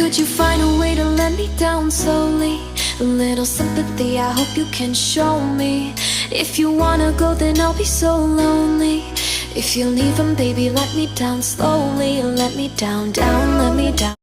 Could you find a way to let me down slowly? A little sympathy, I hope you can show me. If you wanna go, then I'll be so lonely. If you're leaving, baby, let me down slowly. Let me down, down, let me down.